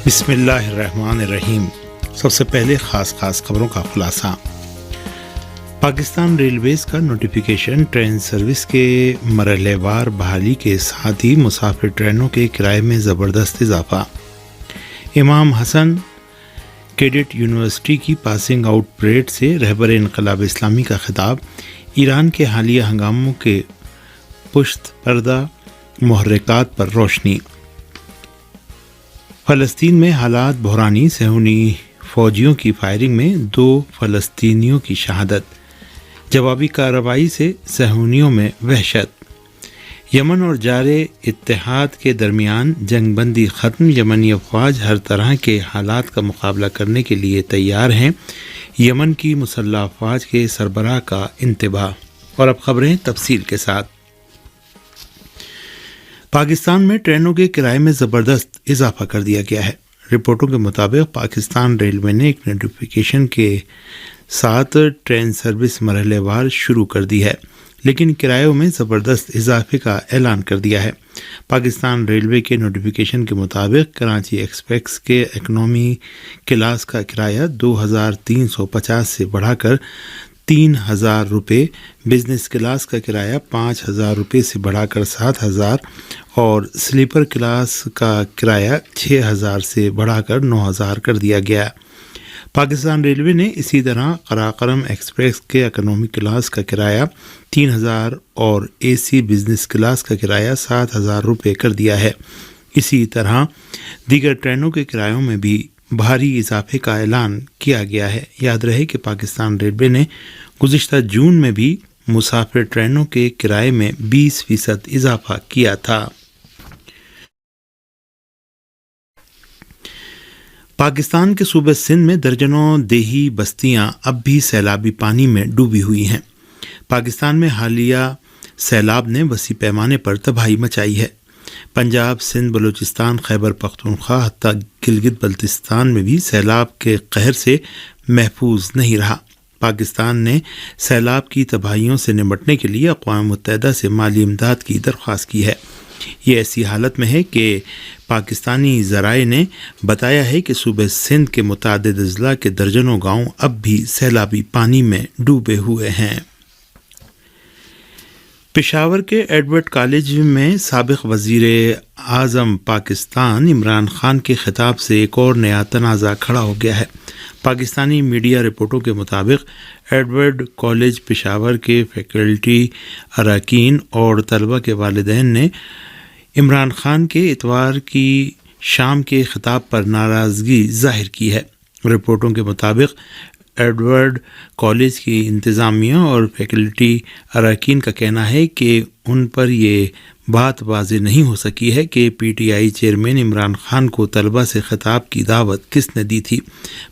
بسم اللہ الرحمن الرحیم۔ سب سے پہلے خاص خبروں کا خلاصہ۔ پاکستان ریلویز کا نوٹیفیکیشن ٹرین سروس کے مرحلے وار بحالی کے ساتھ ہی مسافر ٹرینوں کے کرائے میں زبردست اضافہ۔ امام حسن کیڈٹ یونیورسٹی کی پاسنگ آؤٹ پریڈ سے رہبر انقلاب اسلامی کا خطاب۔ ایران کے حالیہ ہنگاموں کے پشت پردہ محرکات پر روشنی۔ فلسطین میں حالات بحرانی، صہیونی فوجیوں کی فائرنگ میں 2 فلسطینیوں کی شہادت۔ جوابی کارروائی سے صہیونیوں میں وحشت۔ یمن اور جارے اتحاد کے درمیان جنگ بندی ختم، یمنی افواج ہر طرح کے حالات کا مقابلہ کرنے کے لیے تیار ہیں، یمن کی مسلح افواج کے سربراہ کا انتباہ۔ اور اب خبریں تفصیل کے ساتھ۔ پاکستان میں ٹرینوں کے کرائے میں زبردست اضافہ کر دیا گیا ہے۔ رپورٹوں کے مطابق پاکستان ریلوے نے ایک نوٹیفیکیشن کے ساتھ ٹرین سروس مرحلے وار شروع کر دی ہے، لیکن کرایوں میں زبردست اضافے کا اعلان کر دیا ہے۔ پاکستان ریلوے کے نوٹیفیکیشن کے مطابق کراچی ایکسپریس کے اکنامی کلاس کا کرایہ 2350 سے بڑھا کر 3000 روپے، بزنس کلاس کا کرایہ 5000 روپے سے بڑھا کر 7000 اور سلیپر کلاس کا کرایہ 6000 سے بڑھا کر 9000 کر دیا گیا۔ پاکستان ریلوے نے اسی طرح قراقرم ایکسپریس کے اکنامی کلاس کا کرایہ 3000 اور اے سی بزنس کلاس کا کرایہ 7000 روپے کر دیا ہے۔ اسی طرح دیگر ٹرینوں کے کرایوں میں بھی بھاری اضافے کا اعلان کیا گیا ہے۔ یاد رہے کہ پاکستان ریلوے نے گزشتہ جون میں بھی مسافر ٹرینوں کے کرائے میں 20% اضافہ کیا تھا۔ پاکستان کے صوبہ سندھ میں درجنوں دیہی بستیاں اب بھی سیلابی پانی میں ڈوبی ہوئی ہیں۔ پاکستان میں حالیہ سیلاب نے وسیع پیمانے پر تباہی مچائی ہے۔ پنجاب، سندھ، بلوچستان، خیبر پختونخوا حتیٰ گلگت بلتستان میں بھی سیلاب کے قہر سے محفوظ نہیں رہا۔ پاکستان نے سیلاب کی تباہیوں سے نمٹنے کے لیے اقوام متحدہ سے مالی امداد کی درخواست کی ہے۔ یہ ایسی حالت میں ہے کہ پاکستانی ذرائع نے بتایا ہے کہ صوبہ سندھ کے متعدد اضلاع کے درجنوں گاؤں اب بھی سیلابی پانی میں ڈوبے ہوئے ہیں۔ پشاور کے ایڈورڈ کالج میں سابق وزیر اعظم پاکستان عمران خان کے خطاب سے ایک اور نیا تنازع کھڑا ہو گیا ہے۔ پاکستانی میڈیا رپورٹوں کے مطابق ایڈورڈ کالج پشاور کے فیکلٹی، اراکین اور طلبہ کے والدین نے عمران خان کے اتوار کی شام کے خطاب پر ناراضگی ظاہر کی ہے۔ رپورٹوں کے مطابق ایڈورڈ کالج کی انتظامیہ اور فیکلٹی اراکین کا کہنا ہے کہ ان پر یہ بات واضح نہیں ہو سکی ہے کہ P T I chairman Imran Khan کو طلبہ سے خطاب کی دعوت کس نے دی تھی۔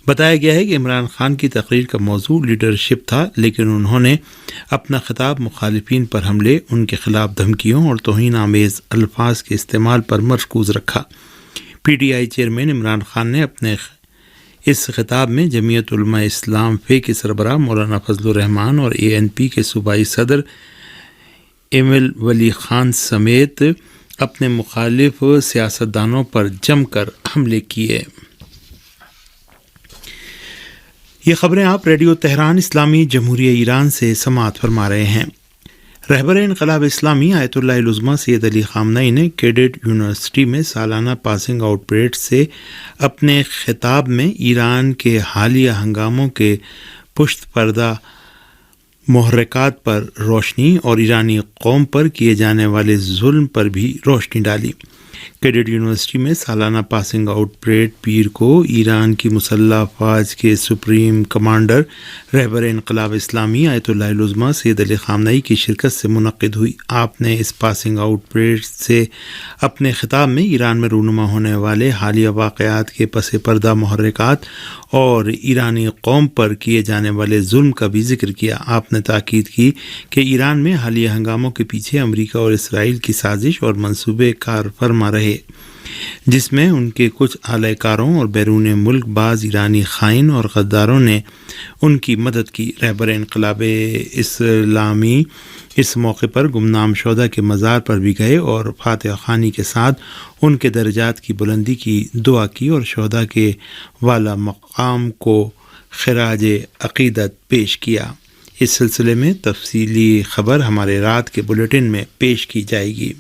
بتایا گیا ہے کہ عمران خان کی تقریر کا موضوع لیڈرشپ تھا، لیکن انہوں نے اپنا خطاب مخالفین پر حملے، ان کے خلاف دھمکیوں اور توہین آمیز الفاظ کے استعمال پر مرکوز رکھا۔ P T I chairman Imran Khan نے اپنے اس خطاب میں جمعیت علماء اسلام فے کے سربراہ مولانا فضل الرحمان اور اے این پی کے صوبائی صدر ایمل ولی خان سمیت اپنے مخالف سیاستدانوں پر جم کر حملے کیے۔ یہ خبریں آپ ریڈیو تہران اسلامی جمہوریہ ایران سے سماعت فرما رہے ہیں۔ رہبر انقلاب اسلامی آیت اللہ العظمیٰ سید علی خامنئی نے کیڈٹ یونیورسٹی میں سالانہ پاسنگ آؤٹ پریڈ سے اپنے خطاب میں ایران کے حالیہ ہنگاموں کے پشت پردہ محرکات پر روشنی اور ایرانی قوم پر کیے جانے والے ظلم پر بھی روشنی ڈالی۔ کیڈٹ یونیورسٹی میں سالانہ پاسنگ آؤٹ پریڈ پیر کو ایران کی مسلح افواج کے سپریم کمانڈر رہبر انقلاب اسلامی آیت اللہ العظمیٰ سید علی خامنئی کی شرکت سے منعقد ہوئی۔ آپ نے اس پاسنگ آؤٹ پریڈ سے اپنے خطاب میں ایران میں رونما ہونے والے حالیہ واقعات کے پس پردہ محرکات اور ایرانی قوم پر کیے جانے والے ظلم کا بھی ذکر کیا۔ آپ نے تاکید کی کہ ایران میں حالیہ ہنگاموں کے پیچھے امریکہ اور اسرائیل کی سازش اور منصوبے کار فرما فرما رہے، جس میں ان کے کچھ اعلی کاروں اور بیرون ملک بعض ایرانی خائن اور غداروں نے ان کی مدد کی۔ رہبر انقلاب اسلامی اس موقع پر گمنام شہداء کے مزار پر بھی گئے اور فاتحہ خوانی کے ساتھ ان کے درجات کی بلندی کی دعا کی اور شہداء کے والا مقام کو خراج عقیدت پیش کیا۔ اس سلسلے میں تفصیلی خبر ہمارے رات کے بلیٹن میں پیش کی جائے گی۔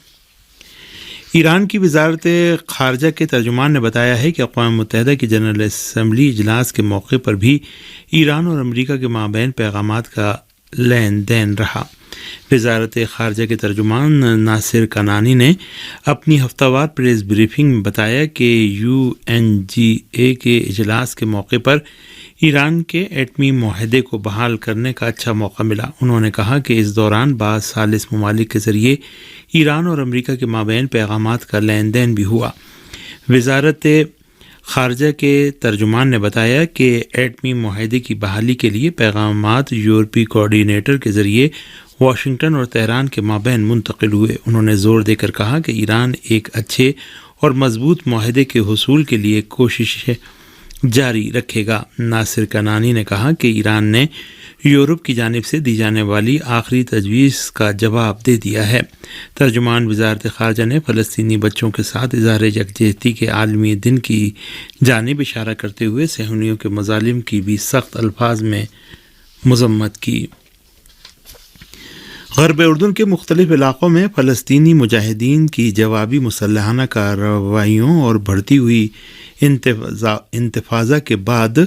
ایران کی وزارت خارجہ کے ترجمان نے بتایا ہے کہ اقوام متحدہ کی جنرل اسمبلی اجلاس کے موقع پر بھی ایران اور امریکہ کے مابین پیغامات کا لین دین رہا۔ وزارت خارجہ کے ترجمان ناصر کنانی نے اپنی ہفتہ وار پریس بریفنگ میں بتایا کہ UNGA کے اجلاس کے موقع پر ایران کے ایٹمی معاہدے کو بحال کرنے کا اچھا موقع ملا۔ انہوں نے کہا کہ اس دوران بعض ثالث ممالک کے ذریعے ایران اور امریکہ کے مابین پیغامات کا لین دین بھی ہوا۔ وزارت خارجہ کے ترجمان نے بتایا کہ ایٹمی معاہدے کی بحالی کے لیے پیغامات یورپی کوآرڈینیٹر کے ذریعے واشنگٹن اور تہران کے مابین منتقل ہوئے۔ انہوں نے زور دے کر کہا کہ ایران ایک اچھے اور مضبوط معاہدے کے حصول کے لیے کوششیں جاری رکھے گا۔ ناصر کنانی نے کہا کہ ایران نے یورپ کی جانب سے دی جانے والی آخری تجویز کا جواب دے دیا ہے۔ ترجمان وزارت خارجہ نے فلسطینی بچوں کے ساتھ اظہار یکجہتی کے عالمی دن کی جانب اشارہ کرتے ہوئے صہیونیوں کے مظالم کی بھی سخت الفاظ میں مذمت کی۔ غرب اردن کے مختلف علاقوں میں فلسطینی مجاہدین کی جوابی مسلحانہ کارروائیوں اور بڑھتی ہوئی انتفاضہ کے بعد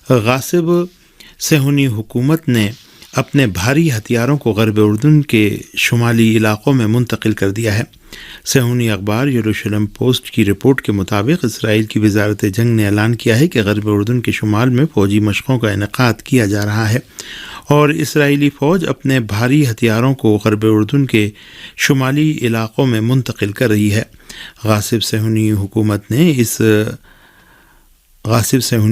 غاصب صہیونی حکومت نے اپنے بھاری ہتھیاروں کو غرب اردن کے شمالی علاقوں میں منتقل کر دیا ہے۔ صہیونی اخبار یروشلم پوسٹ کی رپورٹ کے مطابق اسرائیل کی وزارت جنگ نے اعلان کیا ہے کہ غرب اردن کے شمال میں فوجی مشقوں کا انعقاد کیا جا رہا ہے اور اسرائیلی فوج اپنے بھاری ہتھیاروں کو غرب اردن کے شمالی علاقوں میں منتقل کر رہی ہے۔ غاصب صہیونی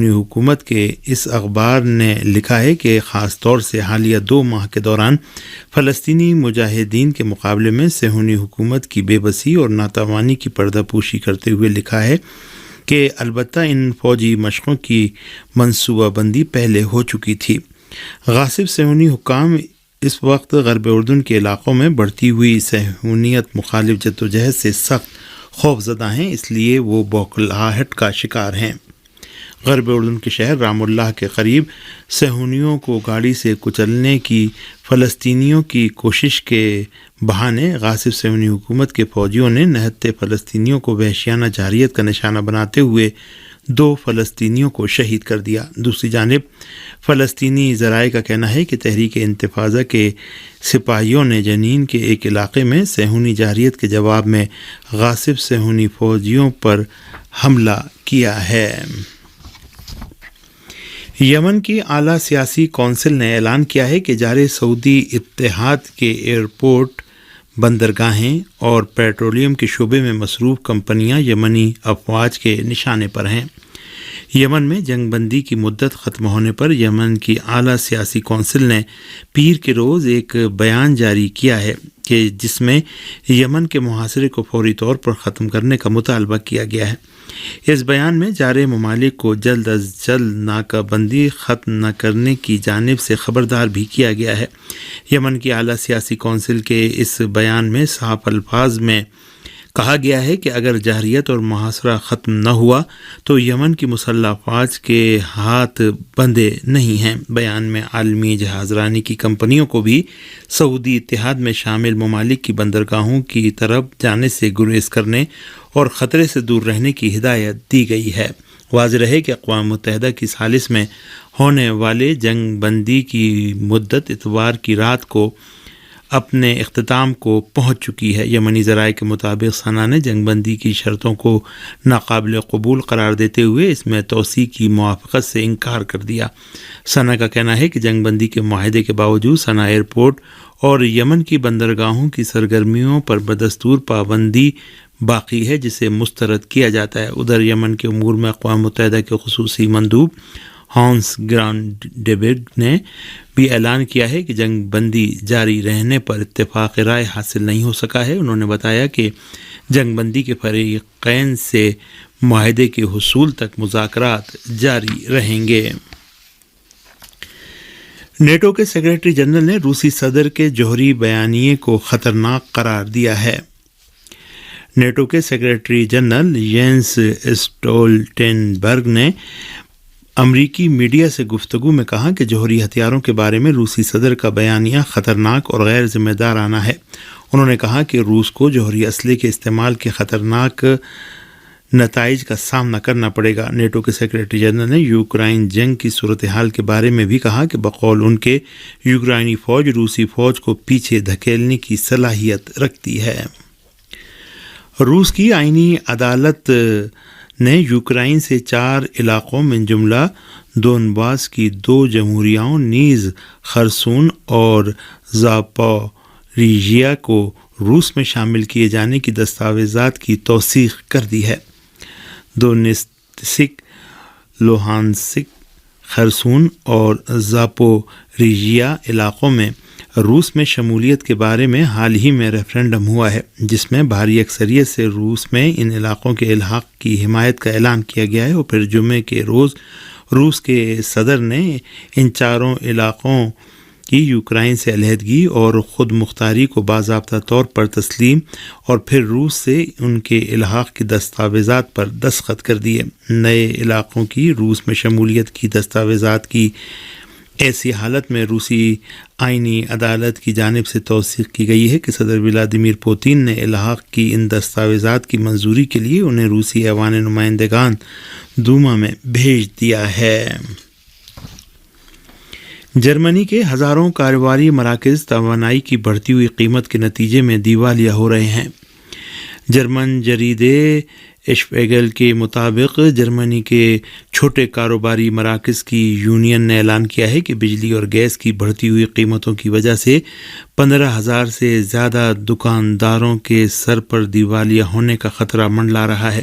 حکومت کے اس اخبار نے لکھا ہے کہ خاص طور سے حالیہ 2 ماہ کے دوران فلسطینی مجاہدین کے مقابلے میں صہیونی حکومت کی بے بسی اور ناتوانی کی پردہ پوشی کرتے ہوئے لکھا ہے کہ البتہ ان فوجی مشقوں کی منصوبہ بندی پہلے ہو چکی تھی۔ غاصب صہیونی حکام اس وقت غرب اردن کے علاقوں میں بڑھتی ہوئی صہیونیت مخالف جدوجہد سے سخت خوف زدہ ہیں، اس لیے وہ بوکھلاہٹ کا شکار ہیں۔ غرب اردن کے شہر رام اللہ کے قریب صہیونیوں کو گاڑی سے کچلنے کی فلسطینیوں کی کوشش کے بہانے غاصب صہیونی حکومت کے فوجیوں نے نہتے فلسطینیوں کو وحشیانہ جارحیت کا نشانہ بناتے ہوئے 2 فلسطینیوں کو شہید کر دیا۔ دوسری جانب فلسطینی ذرائع کا کہنا ہے کہ تحریک انتفاضہ کے سپاہیوں نے جنین کے ایک علاقے میں صہیونی جارحیت کے جواب میں غاصب صہیونی فوجیوں پر حملہ کیا ہے۔ یمن کی اعلیٰ سیاسی کونسل نے اعلان کیا ہے کہ جارے سعودی اتحاد کے ایئرپورٹ، بندرگاہیں اور پیٹرولیم کے شعبے میں مصروف کمپنیاں یمنی افواج کے نشانے پر ہیں۔ یمن میں جنگ بندی کی مدت ختم ہونے پر یمن کی اعلیٰ سیاسی کونسل نے پیر کے روز ایک بیان جاری کیا ہے کہ جس میں یمن کے محاصرے کو فوری طور پر ختم کرنے کا مطالبہ کیا گیا ہے۔ اس بیان میں جارے ممالک کو جلد از جلد ناکہ بندی ختم نہ کرنے کی جانب سے خبردار بھی کیا گیا ہے۔ یمن کی اعلیٰ سیاسی کونسل کے اس بیان میں صاف الفاظ میں کہا گیا ہے کہ اگر جارحیت اور محاصرہ ختم نہ ہوا تو یمن کی مسلح افواج کے ہاتھ بندھے نہیں ہیں۔ بیان میں عالمی جہاز رانی کی کمپنیوں کو بھی سعودی اتحاد میں شامل ممالک کی بندرگاہوں کی طرف جانے سے گریز کرنے اور خطرے سے دور رہنے کی ہدایت دی گئی ہے۔ واضح رہے کہ اقوام متحدہ کی ثالث میں ہونے والے جنگ بندی کی مدت اتوار کی رات کو اپنے اختتام کو پہنچ چکی ہے۔ یمنی ذرائع کے مطابق سنا نے جنگ بندی کی شرطوں کو ناقابل قبول قرار دیتے ہوئے اس میں توسیع کی موافقت سے انکار کر دیا۔ سنا کا کہنا ہے کہ جنگ بندی کے معاہدے کے باوجود سنا ایئرپورٹ اور یمن کی بندرگاہوں کی سرگرمیوں پر بدستور پابندی باقی ہے جسے مسترد کیا جاتا ہے۔ ادھر یمن کے امور میں اقوام متحدہ کے خصوصی مندوب ہانس گرانڈبرگ نے بھی اعلان کیا ہے کہ جنگ بندی جاری رہنے پر اتفاق رائے حاصل نہیں ہو سکا ہے۔ انہوں نے بتایا کہ جنگ بندی کے فریقین سے معاہدے کے حصول تک مذاکرات جاری رہیں گے۔ نیٹو کے سیکریٹری جنرل نے روسی صدر کے جوہری بیانیے کو خطرناک قرار دیا ہے۔ نیٹو کے سیکریٹری جنرل ینس اسٹولٹنبرگ نے امریکی میڈیا سے گفتگو میں کہا کہ جوہری ہتھیاروں کے بارے میں روسی صدر کا بیانیہ خطرناک اور غیر ذمہ دارانہ ہے۔ انہوں نے کہا کہ روس کو جوہری اسلحے کے استعمال کے خطرناک نتائج کا سامنا کرنا پڑے گا۔ نیٹو کے سیکریٹری جنرل نے یوکرائن جنگ کی صورتحال کے بارے میں بھی کہا کہ بقول ان کے یوکرائنی فوج روسی فوج کو پیچھے دھکیلنے کی صلاحیت رکھتی ہے۔ روس کی آئینی عدالت نے یوکرائن سے 4 علاقوں من جملہ دونباس کی 2 جمہوریاؤں نیز خرسون اور زاپوریژیا کو روس میں شامل کیے جانے کی دستاویزات کی توثیق کر دی ہے۔ دونیتسک، لوہانسک، خرسون اور زاپوریژیا علاقوں میں روس میں شمولیت کے بارے میں حال ہی میں ریفرنڈم ہوا ہے، جس میں بھاری اکثریت سے روس میں ان علاقوں کے الحاق کی حمایت کا اعلان کیا گیا ہے، اور پھر جمعے کے روز روس کے صدر نے ان 4 علاقوں کی یوکرائن سے علیحدگی اور خود مختاری کو باضابطہ طور پر تسلیم اور پھر روس سے ان کے الحاق کی دستاویزات پر دستخط کر دیے۔ نئے علاقوں کی روس میں شمولیت کی دستاویزات کی ایسی حالت میں روسی آئینی عدالت کی جانب سے توثیق کی گئی ہے کہ صدر ولادیمیر پوتین نے الحاق کی ان دستاویزات کی منظوری کے لیے انہیں روسی ایوان نمائندگان دوما میں بھیج دیا ہے۔ جرمنی کے ہزاروں کاروباری مراکز توانائی کی بڑھتی ہوئی قیمت کے نتیجے میں دیوالیہ ہو رہے ہیں۔ جرمن جریدے اشپیگل کے مطابق جرمنی کے چھوٹے کاروباری مراکز کی یونین نے اعلان کیا ہے کہ بجلی اور گیس کی بڑھتی ہوئی قیمتوں کی وجہ سے 15,000 سے زیادہ دکانداروں کے سر پر دیوالیہ ہونے کا خطرہ منڈلا رہا ہے۔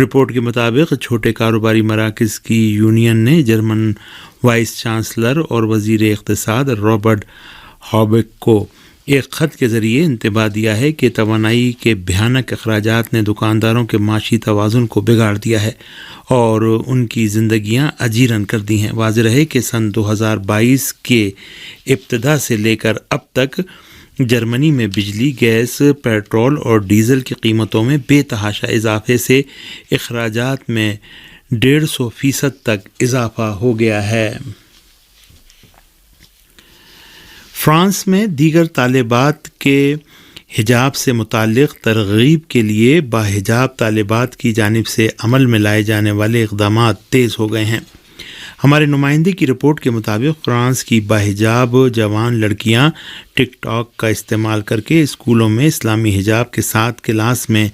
رپورٹ کے مطابق چھوٹے کاروباری مراکز کی یونین نے جرمن وائس چانسلر اور وزیر اقتصاد رابرٹ ہابیک کو ایک خط کے ذریعے انتباہ دیا ہے کہ توانائی کے بھیانک اخراجات نے دکانداروں کے معاشی توازن کو بگاڑ دیا ہے اور ان کی زندگیاں اجیرن کر دی ہیں۔ واضح ہے کہ سن 2022 کے ابتدا سے لے کر اب تک جرمنی میں بجلی، گیس، پیٹرول اور ڈیزل کی قیمتوں میں بے تحاشا اضافے سے اخراجات میں 150% تک اضافہ ہو گیا ہے۔ فرانس میں دیگر طالبات کے حجاب سے متعلق ترغیب کے لیے باحجاب طالبات کی جانب سے عمل میں لائے جانے والے اقدامات تیز ہو گئے ہیں۔ ہمارے نمائندے کی رپورٹ کے مطابق فرانس کی باحجاب جوان لڑکیاں ٹک ٹاک کا استعمال کر کے اسکولوں میں اسلامی حجاب کے ساتھ کلاس میں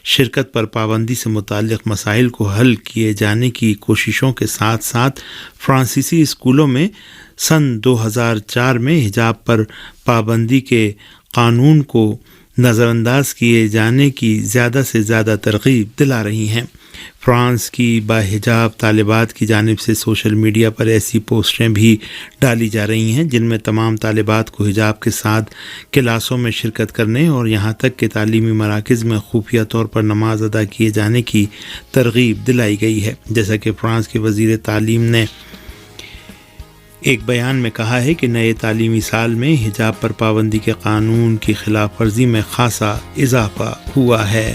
شرکت پر پابندی سے متعلق مسائل کو حل کیے جانے کی کوششوں کے ساتھ ساتھ فرانسیسی اسکولوں میں سن 2004 میں حجاب پر پابندی کے قانون کو نظر انداز کیے جانے کی زیادہ سے زیادہ ترغیب دلا رہی ہیں۔ فرانس کی باحجاب طالبات کی جانب سے سوشل میڈیا پر ایسی پوسٹیں بھی ڈالی جا رہی ہیں جن میں تمام طالبات کو حجاب کے ساتھ کلاسوں میں شرکت کرنے اور یہاں تک کہ تعلیمی مراکز میں خفیہ طور پر نماز ادا کیے جانے کی ترغیب دلائی گئی ہے۔ جیسا کہ فرانس کے وزیر تعلیم نے ایک بیان میں کہا ہے کہ نئے تعلیمی سال میں حجاب پر پابندی کے قانون کی خلاف ورزی میں خاصا اضافہ ہوا ہے۔